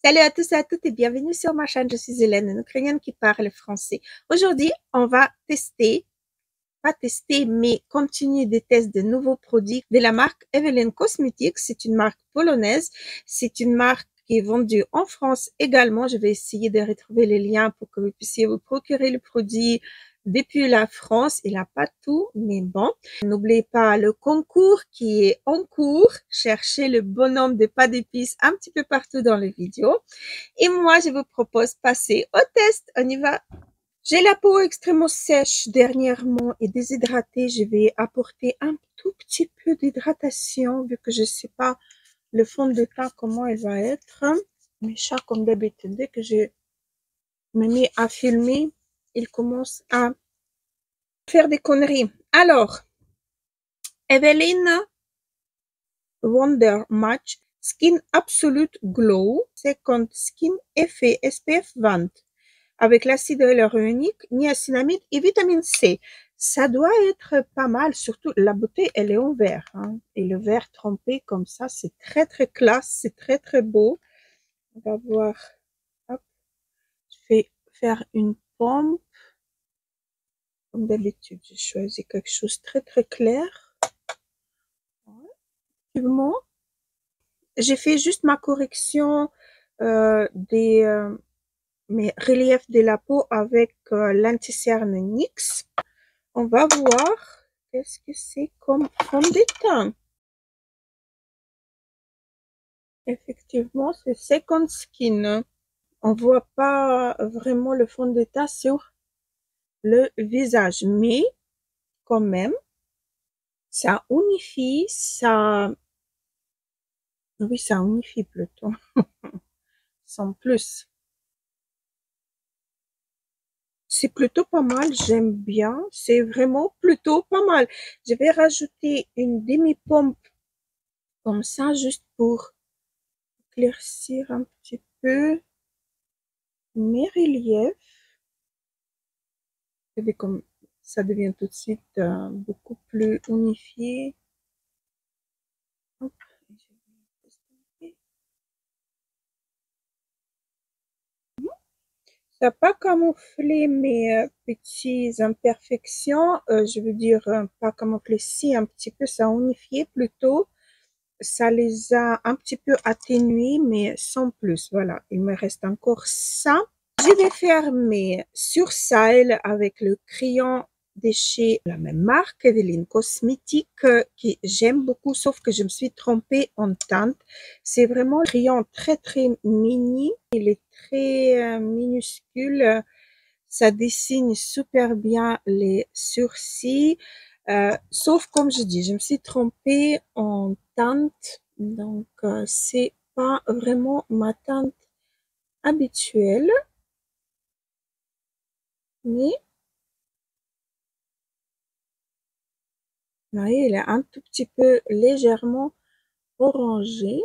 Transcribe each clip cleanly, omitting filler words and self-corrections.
Salut à tous et à toutes et bienvenue sur ma chaîne. Je suis Hélène, une Ukrainienne qui parle français. Aujourd'hui, on va mais continuer des tests de nouveaux produits de la marque Evelyn Cosmetics. C'est une marque polonaise. C'est une marque qui est vendue en France également. Je vais essayer de retrouver les liens pour que vous puissiez vous procurer le produit depuis la France. Il n'a pas tout, mais bon. N'oubliez pas le concours qui est en cours. Cherchez le bonhomme de pas d'épices un petit peu partout dans les vidéos. Et moi, je vous propose de passer au test. On y va. J'ai la peau extrêmement sèche dernièrement et déshydratée. Je vais apporter un tout petit peu d'hydratation vu que je sais pas le fond de teint comment elle va être. Mes chats, comme d'habitude, dès que je me mets à filmer, ils commencent à faire des conneries. Alors, Evelyn Wonder Match Skin Absolute Glow Second Skin Effet SPF 20 avec l'acide hyaluronique, niacinamide et vitamine C. Ça doit être pas mal, surtout la beauté, elle est en vert. Hein, et le vert trempé comme ça, c'est très très classe, c'est très très beau. On va voir. Hop. Je vais faire une pompe. Comme d'habitude, j'ai choisi quelque chose de très très clair. Effectivement, j'ai fait juste ma correction mes reliefs de la peau avec l'anti-cerne NYX. On va voir qu'est-ce que c'est comme fond de teint. Effectivement, c'est Second Skin. On voit pas vraiment le fond de teint sur le visage, mais quand même, ça unifie, oui, ça unifie plutôt, sans plus. C'est plutôt pas mal, j'aime bien, c'est vraiment plutôt pas mal. Je vais rajouter une demi-pompe comme ça, juste pour éclaircir un petit peu mes reliefs. Et comme ça devient tout de suite beaucoup plus unifié. Hop. Ça n'a pas camouflé mes petites imperfections. Je veux dire, pas camouflé, si un petit peu, ça a unifié plutôt. Ça les a un petit peu atténués, mais sans plus. Voilà, il me reste encore ça. Je vais faire mes sourcils avec le crayon de chez la même marque, Evelyn Cosmetics, que j'aime beaucoup, sauf que je me suis trompée en teinte. C'est vraiment un crayon très très mini. Il est très minuscule. Ça dessine super bien les sourcils. Sauf comme je dis, je me suis trompée en teinte. Donc, c'est pas vraiment ma teinte habituelle. Mais, vous voyez, elle est un tout petit peu légèrement orangée.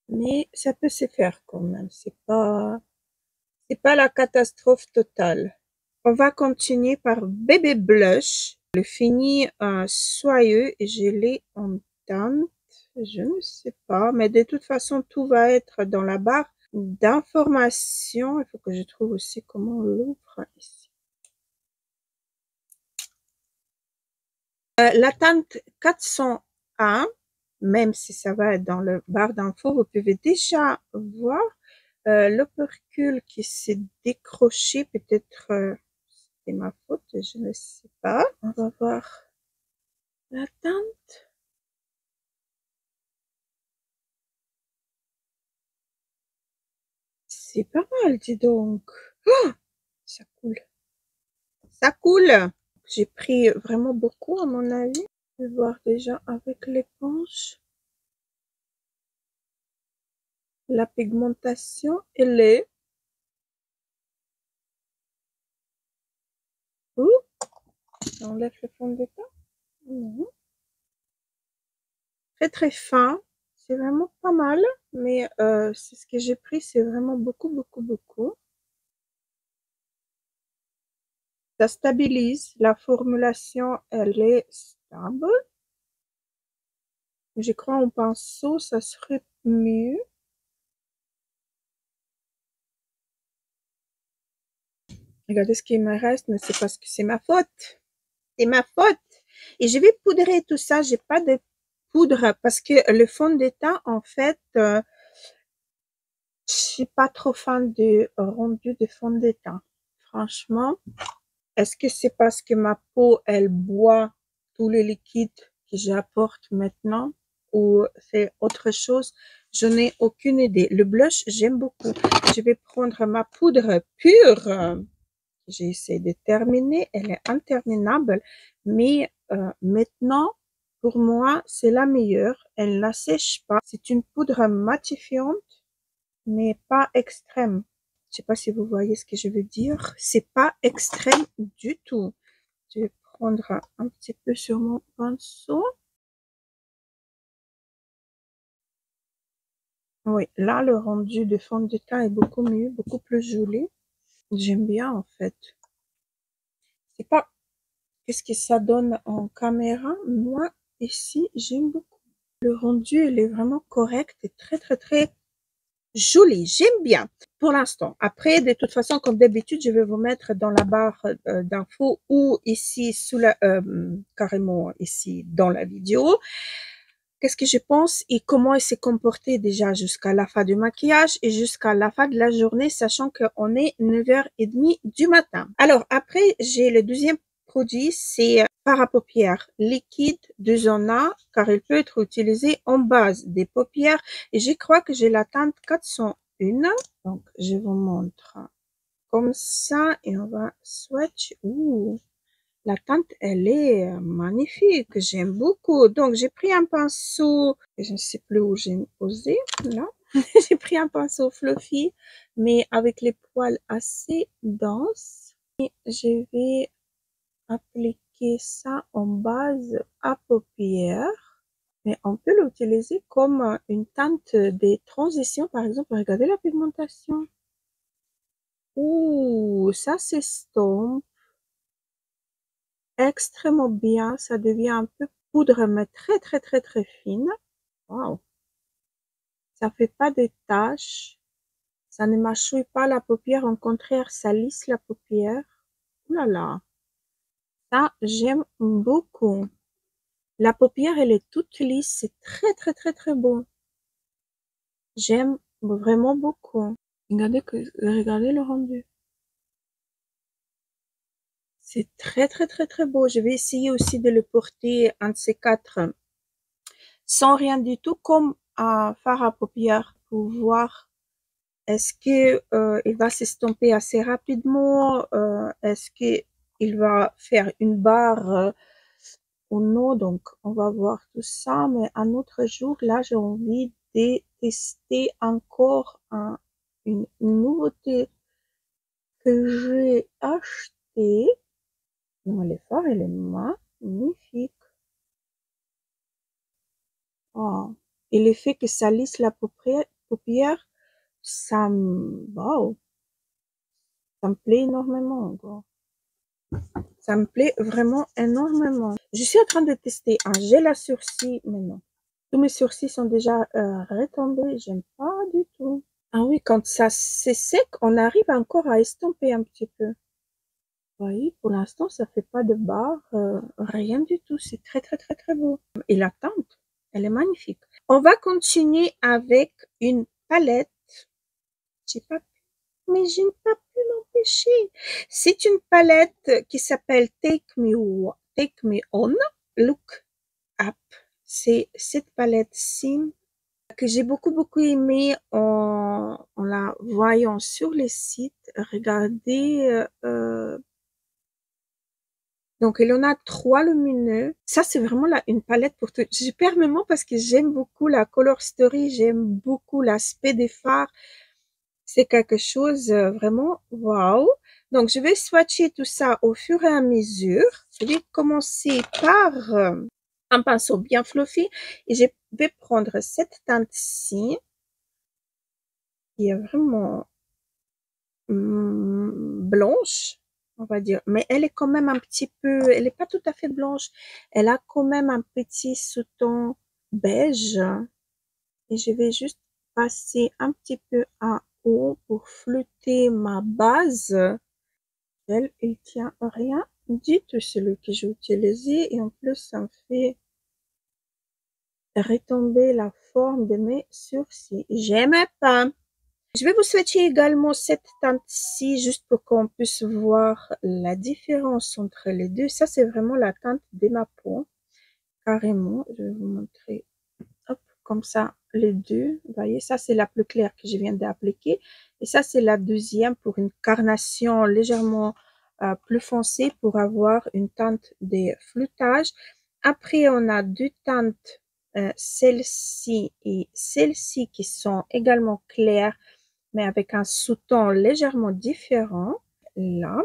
Mais ça peut se faire quand même. C'est pas la catastrophe totale. On va continuer par Bébé Blush. Le fini soyeux et je l'ai en teinte. Je ne sais pas, mais de toute façon, tout va être dans la barre d'informations. Il faut que je trouve aussi comment on l'ouvre ici. La teinte 401, même si ça va être dans le barre d'infos, vous pouvez déjà voir l'opercule qui s'est décroché. Peut-être c'est ma faute, je ne sais pas. On va voir la teinte. C'est pas mal, dis donc. Oh, ça coule. Ça coule. J'ai pris vraiment beaucoup à mon avis. Je vais voir déjà avec l'éponge. La pigmentation, elle est. Ouh, on enlève le fond de teint. Mmh. Très très fin. C'est vraiment pas mal. Mais c'est ce que j'ai pris, c'est vraiment beaucoup, beaucoup, beaucoup. Ça stabilise. La formulation, elle est stable. Je crois en pinceau, ça serait mieux. Regardez ce qui me reste, mais c'est parce que c'est ma faute. C'est ma faute. Et je vais poudrer tout ça. J'ai pas de poudre parce que le fond de teint, en fait, je suis pas trop fan de rendu de fond de teint. Franchement, est-ce que c'est parce que ma peau, elle boit tous les liquides que j'apporte maintenant ou c'est autre chose? Je n'ai aucune idée. Le blush, j'aime beaucoup. Je vais prendre ma poudre pure. J'ai essayé de terminer. Elle est interminable. Mais maintenant, pour moi, c'est la meilleure. Elle n'assèche pas. C'est une poudre matifiante, mais pas extrême. Je sais pas si vous voyez ce que je veux dire. C'est pas extrême du tout. Je vais prendre un petit peu sur mon pinceau. Oui, là, le rendu de fond de teint est beaucoup mieux, beaucoup plus joli. J'aime bien, en fait. C'est pas qu'est-ce que ça donne en caméra. Moi, ici, j'aime beaucoup. Le rendu, il est vraiment correct et très, très, très joli. J'aime bien pour l'instant. Après, de toute façon, comme d'habitude, je vais vous mettre dans la barre d'infos ou ici sous la, carrément ici dans la vidéo. Qu'est-ce que je pense et comment il s'est comporté déjà jusqu'à la fin du maquillage et jusqu'à la fin de la journée, sachant qu'on est 9h30 du matin. Alors, après, j'ai le deuxième produit, c'est fard à paupières liquide de Zona, car il peut être utilisé en base des paupières. Et je crois que j'ai la teinte 401. Donc, je vous montre comme ça et on va swatch. Ouh, la teinte, elle est magnifique. J'aime beaucoup. Donc, j'ai pris un pinceau. Je ne sais plus où j'ai posé. Là. J'ai pris un pinceau fluffy, mais avec les poils assez denses. Et je vais appliquer ça en base à paupières. Mais on peut l'utiliser comme une teinte des transitions. Par exemple, regardez la pigmentation. Ouh, ça s'estompe extrêmement bien. Ça devient un peu poudre, mais très, très, très, très fine. Waouh. Ça fait pas de taches. Ça ne mâchouille pas la paupière. Au contraire, ça lisse la paupière. Ouh là là. Ça, j'aime beaucoup. La paupière, elle est toute lisse. C'est très, très, très, très beau. J'aime vraiment beaucoup. Regardez le rendu. C'est très, très, très, très beau. Je vais essayer aussi de le porter un de ces quatre sans rien du tout, comme un fard à paupières pour voir est-ce que il va s'estomper assez rapidement, est-ce que il va faire une barre ou non. Donc, on va voir tout ça. Mais un autre jour, là, j'ai envie de tester encore une nouveauté que j'ai acheté. Non, le fard, il est magnifique. Oh. Et l'effet que ça lisse la paupière, wow, ça me plaît énormément, quoi. Ça me plaît vraiment énormément. Je suis en train de tester un gel à sourcils, mais non. Tous mes sourcils sont déjà retombés. J'aime pas du tout. Ah oui, quand ça c'est sec, on arrive encore à estomper un petit peu. Oui, pour l'instant, ça fait pas de barre, rien du tout. C'est très, très, très, très beau. Et la teinte, elle est magnifique. On va continuer avec une palette. J'ai pas pu, mais je n'ai pas pu m'empêcher. C'est une palette qui s'appelle Take Me On, Look Up. C'est cette palette-ci que j'ai beaucoup, beaucoup aimée en la voyant sur les sites. Regardez, donc, il y en a 3 lumineux. Ça, c'est vraiment là une palette pour tout. Je perds mes mots parce que j'aime beaucoup la color story, j'aime beaucoup l'aspect des fards. C'est quelque chose vraiment waouh. Donc, je vais swatcher tout ça au fur et à mesure. Je vais commencer par un pinceau bien fluffy et je vais prendre cette teinte-ci qui est vraiment blanche, on va dire, mais elle est quand même un petit peu, elle est pas tout à fait blanche, elle a quand même un petit sous-ton beige et je vais juste passer un petit peu en haut pour flouter ma base. Elle, il tient rien du tout, celui que j'ai utilisé, et en plus ça me fait retomber la forme de mes sourcils. J'aimais pas. Je vais vous swatcher également cette teinte-ci juste pour qu'on puisse voir la différence entre les deux. Ça, c'est vraiment la teinte de ma peau. Carrément, je vais vous montrer. Hop, comme ça, les deux. Vous voyez, ça, c'est la plus claire que je viens d'appliquer. Et ça, c'est la deuxième pour une carnation légèrement plus foncée pour avoir une teinte de floutage. Après, on a deux teintes, celle-ci et celle-ci qui sont également claires, mais avec un sous-ton légèrement différent. Là,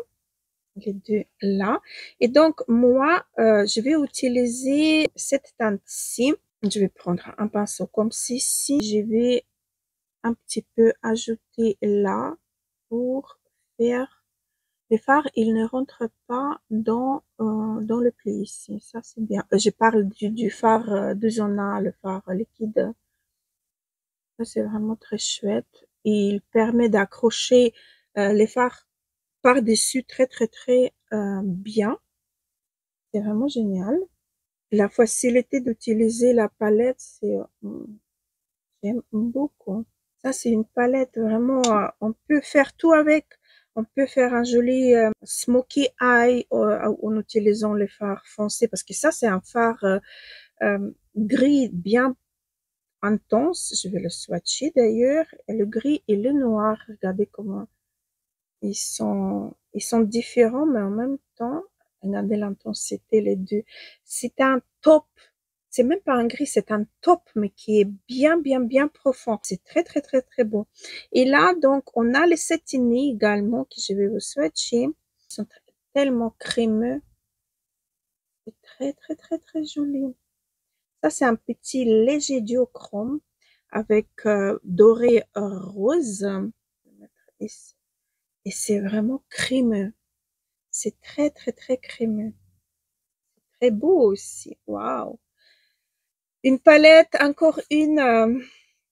les deux là. Et donc, moi, je vais utiliser cette teinte-ci. Je vais prendre un pinceau comme ceci. Je vais un petit peu ajouter là pour faire les fards. Ils ne rentrent pas dans le pli ici. Ça, c'est bien. Je parle du fard de Zona, le fard liquide. Ça, c'est vraiment très chouette. Il permet d'accrocher les fards par-dessus très bien. C'est vraiment génial. La facilité d'utiliser la palette, j'aime beaucoup. Ça, c'est une palette vraiment, on peut faire tout avec. On peut faire un joli smoky eye en utilisant les fards foncés parce que ça, c'est un fard gris bien intense. Je vais le swatcher d'ailleurs. Et le gris et le noir, regardez comment ils sont différents, mais en même temps, regardez l'intensité, les deux. C'est un taupe. C'est même pas un gris, c'est un taupe, mais qui est bien profond. C'est très beau. Et là, donc, on a les satinés également, que je vais vous swatcher. Ils sont tellement crémeux. C'est très joli. Ça, c'est un petit léger duochrome avec doré rose. Je vais mettre ici. Et c'est vraiment crémeux. C'est très crémeux. Très beau aussi. Waouh. Une palette, encore une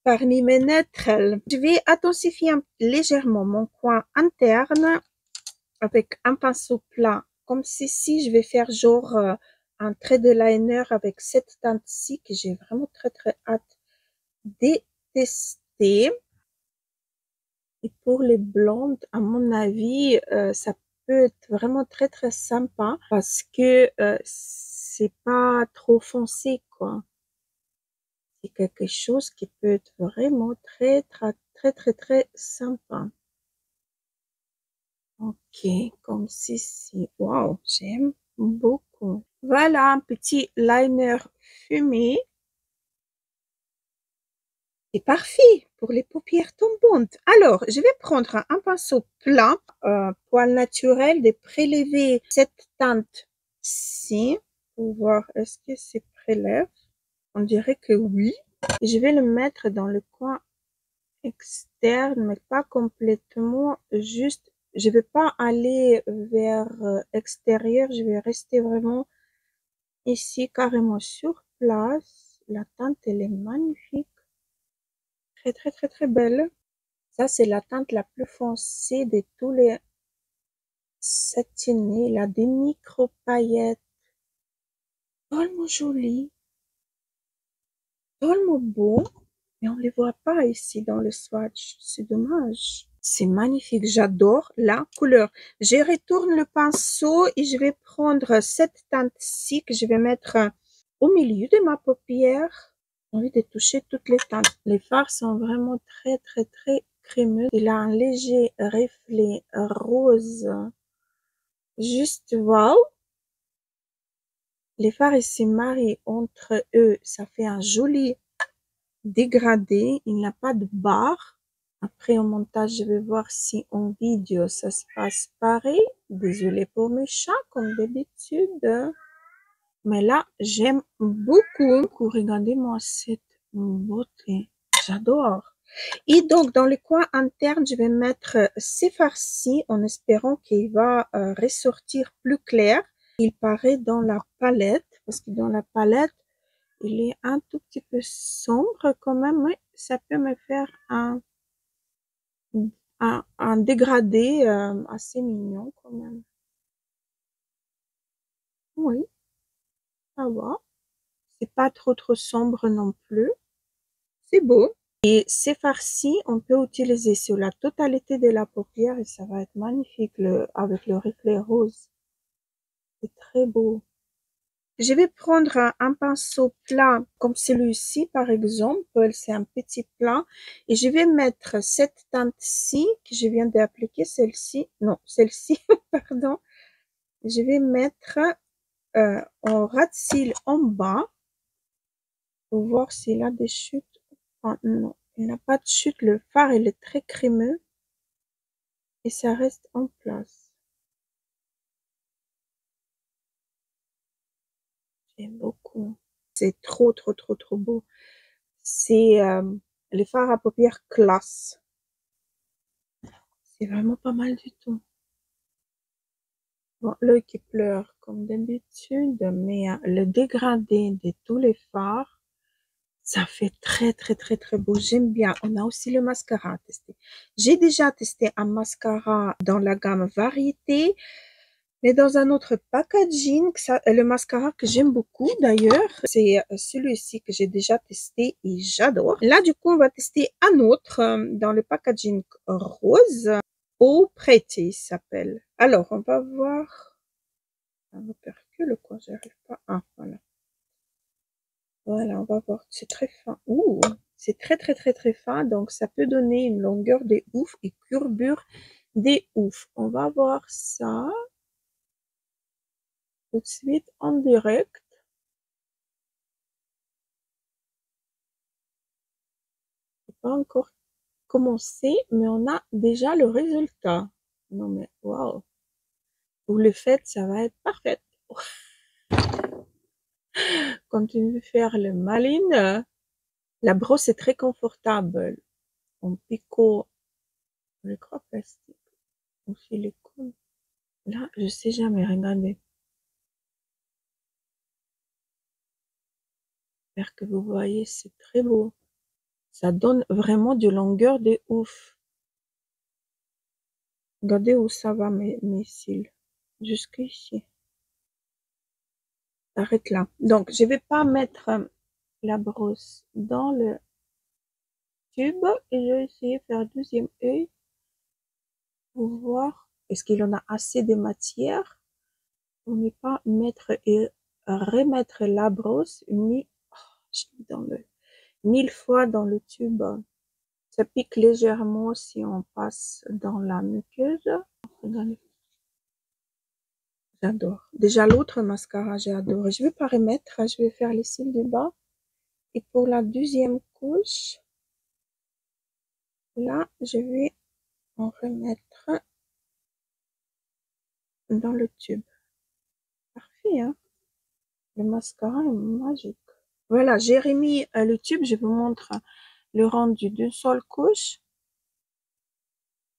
parmi mes neutrales. Je vais intensifier légèrement mon coin interne avec un pinceau plat. Comme ceci, je vais faire genre un trait de liner avec cette teinte-ci que j'ai vraiment très hâte de tester. Et pour les blondes, à mon avis, ça peut être vraiment très sympa parce que c'est pas trop foncé, quoi. C'est quelque chose qui peut être vraiment très sympa. Ok, comme ceci. Wow, j'aime beaucoup. Voilà un petit liner fumé. C'est parfait pour les paupières tombantes. Alors, je vais prendre un pinceau plat, poil naturel, de prélever cette teinte-ci pour voir est-ce que c'est prélève. On dirait que oui. Et je vais le mettre dans le coin externe, mais pas complètement, juste, je vais pas aller vers extérieur, je vais rester vraiment ici, carrément sur place. La teinte, elle est magnifique. Très belle. Ça, c'est la teinte la plus foncée de tous les satinés. Il a des micro paillettes. Tellement joli. Tellement beau. Mais on les voit pas ici dans le swatch. C'est dommage. C'est magnifique. J'adore la couleur. Je retourne le pinceau et je vais prendre cette teinte-ci que je vais mettre au milieu de ma paupière. J'ai envie de toucher toutes les teintes. Les fards sont vraiment très crémeux. Il a un léger reflet rose. Juste wow. Les fards ils se marient entre eux. Ça fait un joli dégradé. Il n'a pas de barre. Après au montage, je vais voir si en vidéo ça se passe pareil. Désolée pour mes chats comme d'habitude. Mais là, j'aime beaucoup. Regardez-moi cette beauté. J'adore. Et donc, dans le coin interne, je vais mettre ces farcis en espérant qu'il va ressortir plus clair. Il paraît dans la palette, parce que dans la palette, Il est un tout petit peu sombre quand même, mais ça peut me faire un dégradé assez mignon quand même. Oui, ça va. C'est pas trop sombre non plus. C'est beau. Et ces farcis, on peut utiliser sur la totalité de la paupière et ça va être magnifique avec le reflet rose. C'est très beau. Je vais prendre un pinceau plat comme celui-ci par exemple, c'est un petit plat et je vais mettre cette teinte-ci que je viens d'appliquer, celle-ci, non, celle-ci, pardon. Je vais mettre en ras de cils en bas pour voir s'il a des chutes. Oh, non, il n'a pas de chute, le fard il est très crémeux et ça reste en place. J'aime beaucoup. C'est trop beau. C'est les fards à paupières classe. C'est vraiment pas mal du tout. Bon, l'œil qui pleure comme d'habitude, mais le dégradé de tous les fards, ça fait très beau. J'aime bien. On a aussi le mascara à tester. J'ai déjà testé un mascara dans la gamme Variété, mais dans un autre packaging. Le mascara que j'aime beaucoup d'ailleurs, c'est celui-ci que j'ai déjà testé et j'adore. Là, du coup, on va tester un autre dans le packaging rose. Au Pretty s'appelle. Alors, on va voir. Un opercule, quoi, j'arrive pas. Ah, voilà. Voilà, on va voir. C'est très fin. Ouh, c'est très fin. Donc, ça peut donner une longueur des ouf et courbure des ouf. On va voir ça tout de suite en direct. C'est pas encore commencé, mais on a déjà le résultat. Non, mais waouh. Vous le faites, ça va être parfait. Continue de faire le maline. La brosse est très confortable. En picot, je crois plastique ou silicone. Là, je sais jamais, regardez. J'espère que vous voyez, c'est très beau. Ça donne vraiment de longueur de ouf. Regardez où ça va mes cils. Jusqu'ici. Arrête là. Donc, je vais pas mettre la brosse dans le tube et je vais essayer de faire deuxième œil pour voir est-ce qu'il en a assez de matière pour ne pas mettre et remettre la brosse dans le 1000 fois dans le tube. Ça pique légèrement si on passe dans la muqueuse. Regardez. J'adore. Déjà l'autre mascara, j'ai adoré. Je vais pas remettre, je vais faire les cils du bas. Et pour la deuxième couche, là, je vais en remettre dans le tube. Parfait, hein? Le mascara est magique. Voilà, j'ai remis le tube. Je vous montre le rendu d'une seule couche.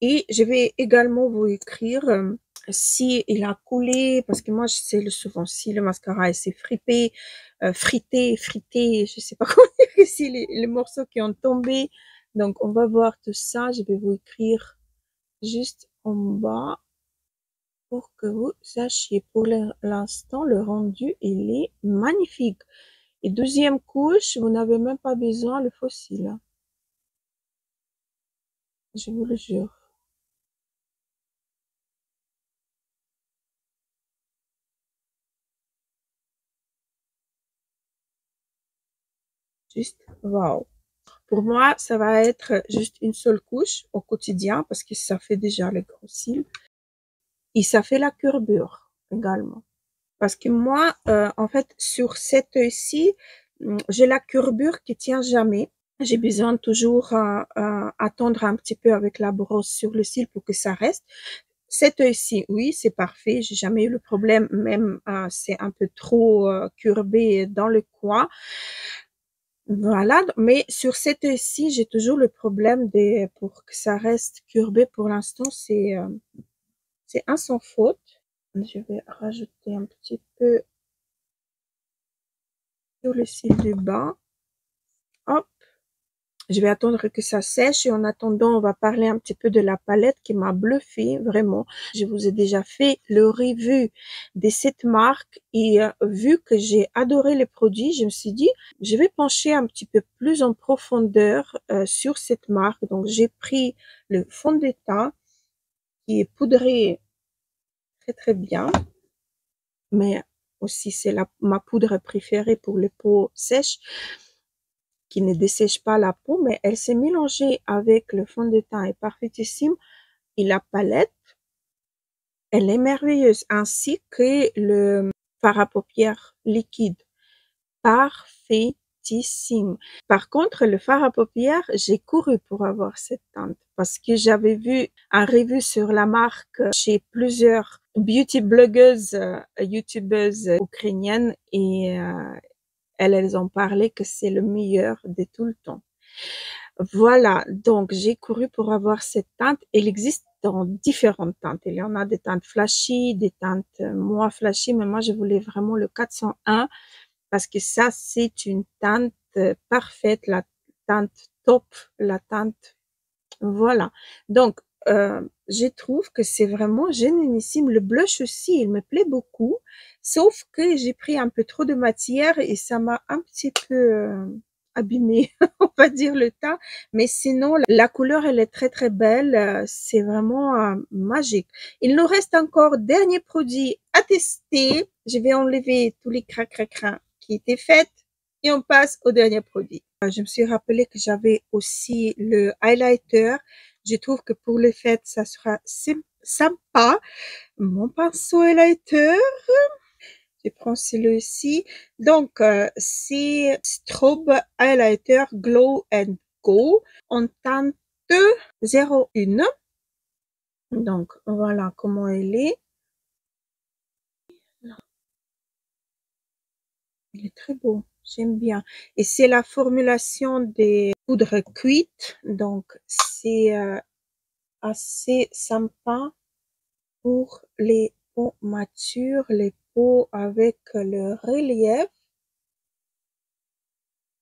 Et je vais également vous écrire si il a coulé, parce que moi je sais souvent si le mascara s'est frité, je sais pas comment dire, si les morceaux qui ont tombé. Donc on va voir tout ça. Je vais vous écrire juste en bas pour que vous sachiez. Pour l'instant, le rendu il est magnifique. Et deuxième couche, vous n'avez même pas besoin le fossile. Je vous le jure. Juste, waouh. Pour moi, ça va être juste une seule couche au quotidien parce que ça fait déjà les gros cils. Et ça fait la courbure également. Parce que moi, en fait, sur cet œil-ci, j'ai la courbure qui tient jamais. J'ai besoin toujours attendre un petit peu avec la brosse sur le cil pour que ça reste. Cet œil-ci, oui, c'est parfait. J'ai jamais eu le problème, même c'est un peu trop courbé dans le coin. Voilà, mais sur cet œil-ci, j'ai toujours le problème pour que ça reste courbé. Pour l'instant, c'est un sans faute. Je vais rajouter un petit peu sur le cil du bas. Hop. Je vais attendre que ça sèche et en attendant, on va parler un petit peu de la palette qui m'a bluffé, vraiment. Je vous ai déjà fait le review de cette marque et vu que j'ai adoré les produits, je me suis dit, je vais pencher un petit peu plus en profondeur sur cette marque. Donc, j'ai pris le fond de teint qui est poudré très très bien, mais aussi c'est ma poudre préférée pour les peaux sèches, qui ne dessèche pas la peau, mais elle s'est mélangée avec le fond de teint et parfaitissime et la palette, elle est merveilleuse, ainsi que le fard à paupières liquide, parfaitissime. Par contre, le fard à paupières, j'ai couru pour avoir cette teinte parce que j'avais vu un review sur la marque chez plusieurs beauty blogueuses, youtubeuses ukrainiennes et elles ont parlé que c'est le meilleur de tout le temps. Voilà, donc j'ai couru pour avoir cette teinte. Elle existe dans différentes teintes. Il y en a des teintes flashy, des teintes moins flashy, mais moi je voulais vraiment le 401 parce que ça c'est une teinte parfaite, la teinte top, la teinte voilà. Donc je trouve que c'est vraiment génialissime. Le blush aussi, il me plaît beaucoup, sauf que j'ai pris un peu trop de matière et ça m'a un petit peu abîmé, on va dire le teint. Mais sinon, la couleur, elle est très très belle. C'est vraiment magique. Il nous reste encore dernier produit à tester. Je vais enlever tous les crac-crac-crac qui étaient faits et on passe au dernier produit. Je me suis rappelé que j'avais aussi le highlighter. Je trouve que pour les fêtes, ça sera sympa. Mon pinceau highlighter, je prends celui-ci. Donc, c'est Strobe Highlighter Glow and Go en teinte 01. Donc, voilà comment elle est. Il est très beau. J'aime bien. Et c'est la formulation des poudres cuites. Donc, c'est assez sympa pour les peaux matures, les peaux avec le relief.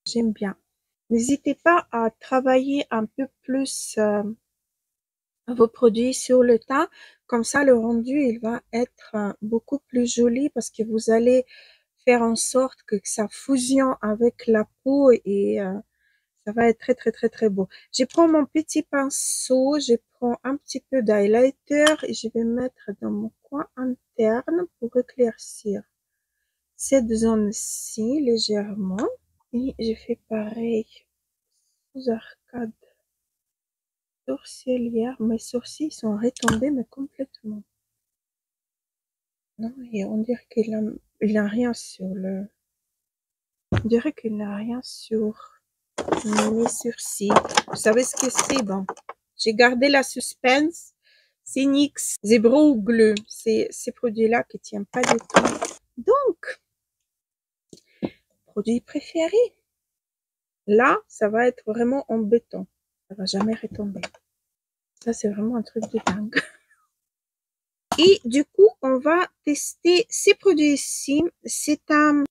J'aime bien. N'hésitez pas à travailler un peu plus vos produits sur le teint. Comme ça, le rendu, il va être beaucoup plus joli parce que vous allez faire en sorte que ça fusionne avec la peau et ça va être très, très, très, très beau. Je prends mon petit pinceau, je prends un petit peu d'highlighter et je vais mettre dans mon coin interne pour éclaircir cette zone-ci légèrement. Et je fais pareil sous arcade sourcilière. Mes sourcils sont retombés, mais complètement. Non, et on dirait qu'il n'a rien sur le... On dirait qu'il n'a rien sur mes sourcils. Vous savez ce que c'est? Bon, j'ai gardé la suspense. C'est NYX Zebra Glue. C'est ces produits-là qui ne tiennent pas du tout. Donc, produit préféré. Là, ça va être vraiment embêtant. Ça va jamais retomber. Ça, c'est vraiment un truc de dingue. Et du coup, on va tester ces produits-ci. C'est un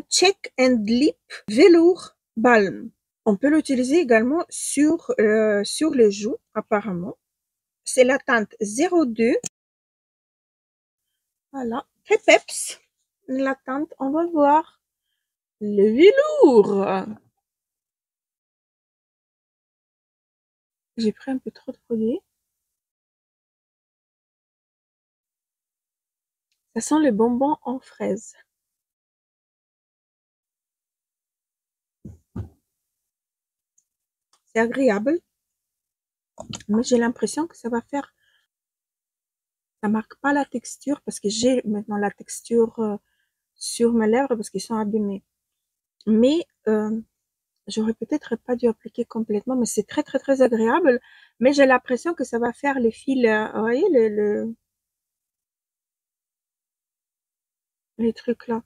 check and lip velours balm. On peut l'utiliser également sur les joues, apparemment. C'est la teinte 02. Voilà, très peps. La teinte, on va voir. Le velours. J'ai pris un peu trop de produits. Ça sent le bonbon en fraise. C'est agréable, mais j'ai l'impression que ça va faire... Ça marque pas la texture parce que j'ai maintenant la texture sur mes lèvres parce qu'ils sont abîmés. Mais j'aurais peut-être pas dû appliquer complètement, mais c'est très très très agréable. Mais j'ai l'impression que ça va faire les fils, vous voyez les trucs là.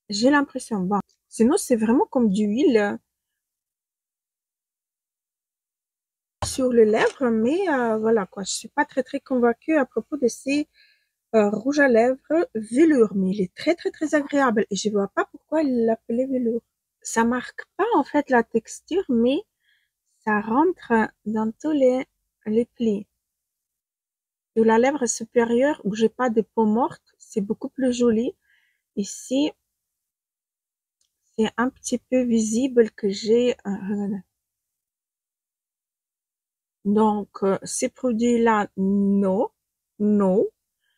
J'ai l'impression. Bon, sinon c'est vraiment comme du huile sur les lèvres, mais voilà quoi. Je suis pas très très convaincue à propos de ces rouge à lèvres velours, mais il est très très très agréable et je vois pas pourquoi il l'appelait velours. Ça marque pas en fait la texture, mais ça rentre dans tous les plis. De la lèvre supérieure où j'ai pas de peau morte, c'est beaucoup plus joli. Ici, c'est un petit peu visible que j'ai. Donc, ces produits-là, non, non.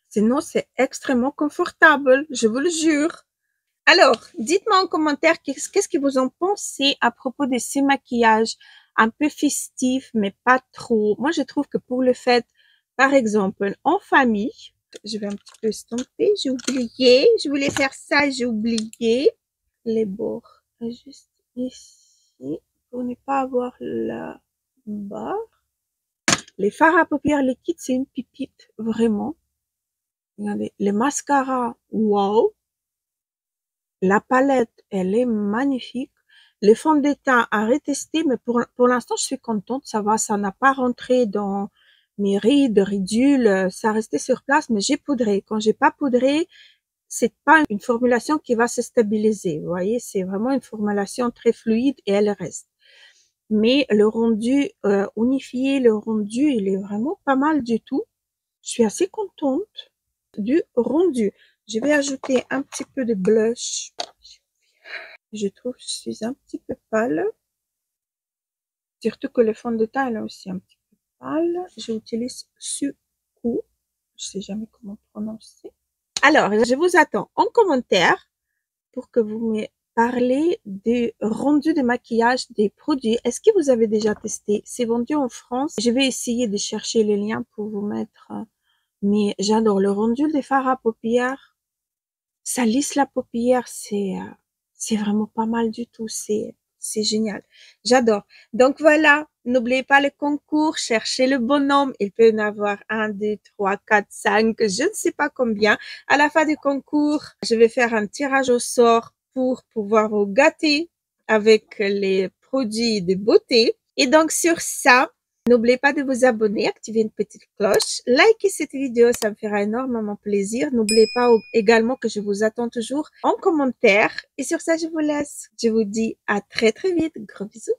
Sinon, c'est extrêmement confortable, je vous le jure. Alors, dites-moi en commentaire qu'est-ce que vous en pensez à propos de ces maquillages un peu festifs, mais pas trop. Moi, je trouve que pour le fait, par exemple, en famille, je vais un petit peu estomper, j'ai oublié, je voulais faire ça, j'ai oublié. Les bords, juste ici, pour ne pas avoir la barre. Les fards à paupières liquides, c'est une pipite, vraiment. Regardez, les mascaras, wow. La palette, elle est magnifique. Les fonds de teint à retester, mais pour l'instant, je suis contente. Ça va, ça n'a pas rentré dans mes rides, ridules. Ça restait sur place, mais j'ai poudré. Quand j'ai pas poudré, c'est pas une formulation qui va se stabiliser. Vous voyez, c'est vraiment une formulation très fluide et elle reste. Mais le rendu unifié, le rendu, il est vraiment pas mal du tout. Je suis assez contente du rendu. Je vais ajouter un petit peu de blush. Je trouve que je suis un petit peu pâle. Surtout que le fond de teint est aussi un petit peu pâle. J'utilise Sucou. Je sais jamais comment prononcer. Alors, je vous attends en commentaire pour que vous me parlez du rendu de maquillage des produits. Est-ce que vous avez déjà testé? C'est vendu en France. Je vais essayer de chercher les liens pour vous mettre. Mais j'adore le rendu des fards à paupières. Ça lisse la paupière, c'est vraiment pas mal du tout. C'est génial. J'adore. Donc voilà, n'oubliez pas le concours, cherchez le bonhomme. Il peut y en avoir 1, 2, 3, 4, 5, je ne sais pas combien. À la fin du concours, je vais faire un tirage au sort pour pouvoir vous gâter avec les produits de beauté. Et donc sur ça, n'oubliez pas de vous abonner, activer une petite cloche, likez cette vidéo, ça me fera énormément plaisir. N'oubliez pas également que je vous attends toujours en commentaire. Et sur ça, je vous laisse. Je vous dis à très très vite. Gros bisous.